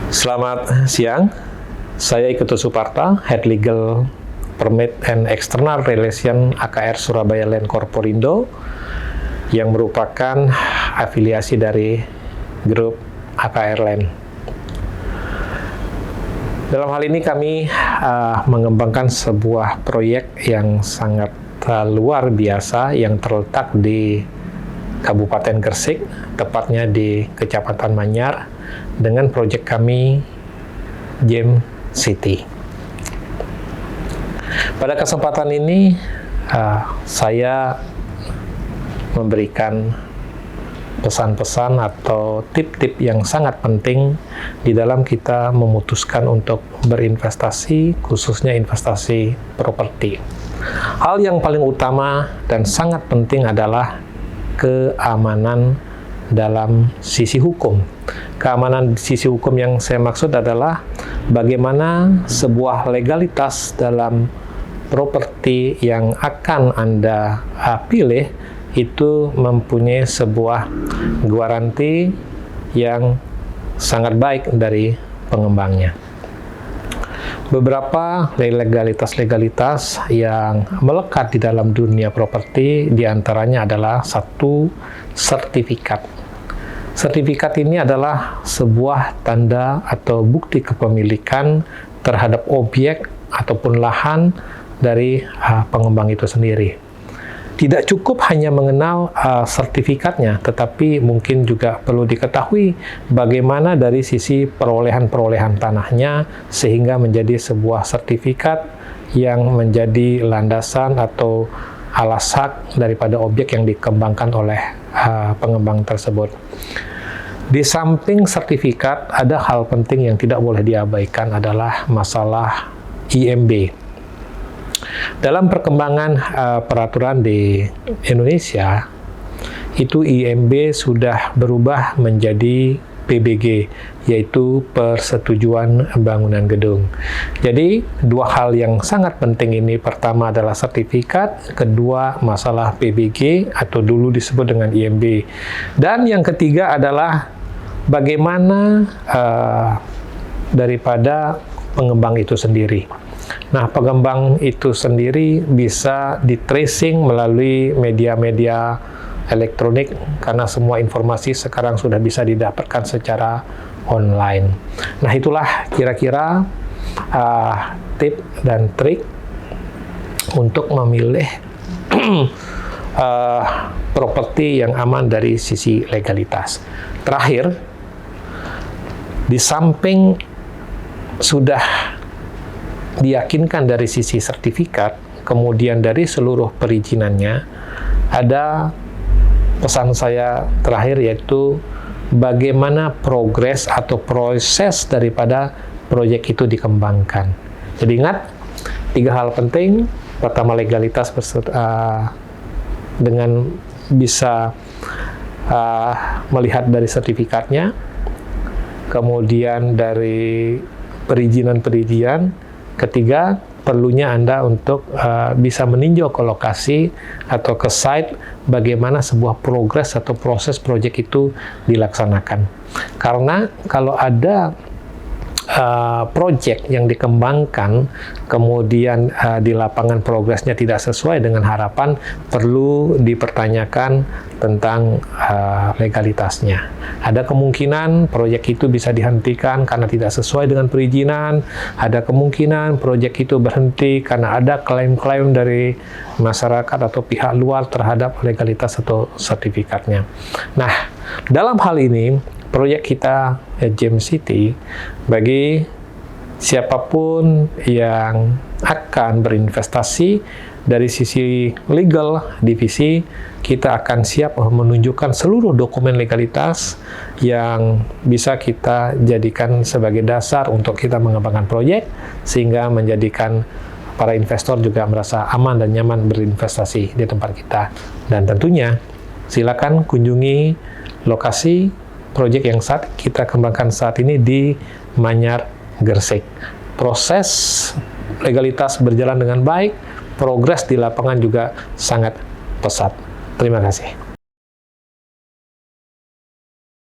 Selamat siang, saya Ikutu Suparta, Head Legal Permit and External Relation AKR Surabaya Land Corporindo, yang merupakan afiliasi dari grup AKR Land. Dalam hal ini kami mengembangkan sebuah proyek yang sangat luar biasa yang terletak di Kabupaten Gresik, tepatnya di Kecamatan Manyar, dengan proyek kami Gem City. Pada kesempatan ini saya memberikan pesan-pesan atau tip-tip yang sangat penting di dalam kita memutuskan untuk berinvestasi, khususnya investasi properti. Hal yang paling utama dan sangat penting adalah keamanan dalam sisi hukum. Keamanan di sisi hukum yang saya maksud adalah bagaimana sebuah legalitas dalam properti yang akan Anda pilih itu mempunyai sebuah garansi yang sangat baik dari pengembangnya. Beberapa legalitas yang melekat di dalam dunia properti diantaranya adalah satu, sertifikat. Sertifikat ini adalah sebuah tanda atau bukti kepemilikan terhadap objek ataupun lahan dari pengembang itu sendiri. Tidak cukup hanya mengenal sertifikatnya, tetapi mungkin juga perlu diketahui bagaimana dari sisi perolehan tanahnya sehingga menjadi sebuah sertifikat yang menjadi landasan atau alas hak daripada objek yang dikembangkan oleh pengembang tersebut. Di samping sertifikat, ada hal penting yang tidak boleh diabaikan adalah masalah IMB. Dalam perkembangan peraturan di Indonesia, itu IMB sudah berubah menjadi PBG, yaitu Persetujuan Bangunan Gedung. Jadi, dua hal yang sangat penting ini, pertama adalah sertifikat, kedua masalah PBG atau dulu disebut dengan IMB. Dan yang ketiga adalah bagaimana daripada pengembang itu sendiri. Nah, pengembang itu sendiri bisa di-tracing melalui media-media elektronik karena semua informasi sekarang sudah bisa didapatkan secara online. Nah, itulah kira-kira tip dan trik untuk memilih properti yang aman dari sisi legalitas. Terakhir, di samping sudah diyakinkan dari sisi sertifikat, kemudian dari seluruh perizinannya, ada pesan saya terakhir yaitu bagaimana progres atau proses daripada proyek itu dikembangkan. Jadi ingat, 3 hal penting. Pertama, legalitas dengan bisa melihat dari sertifikatnya, kemudian dari perizinan. Ketiga, perlunya Anda untuk bisa meninjau ke lokasi atau ke site bagaimana sebuah progres atau proses proyek itu dilaksanakan. Karena kalau ada proyek yang dikembangkan, kemudian di lapangan progresnya tidak sesuai dengan harapan, perlu dipertanyakan tentang legalitasnya. Ada kemungkinan proyek itu bisa dihentikan karena tidak sesuai dengan perizinan, ada kemungkinan proyek itu berhenti karena ada klaim-klaim dari masyarakat atau pihak luar terhadap legalitas atau sertifikatnya. Nah, dalam hal ini, proyek kita Gem City, bagi siapapun yang akan berinvestasi dari sisi legal divisi, kita akan siap menunjukkan seluruh dokumen legalitas yang bisa kita jadikan sebagai dasar untuk kita mengembangkan proyek, sehingga menjadikan para investor juga merasa aman dan nyaman berinvestasi di tempat kita. Dan tentunya, silakan kunjungi lokasi proyek yang saat kita kembangkan saat ini di Manyar, Gresik. Proses legalitas berjalan dengan baik, progres di lapangan juga sangat pesat. Terima kasih.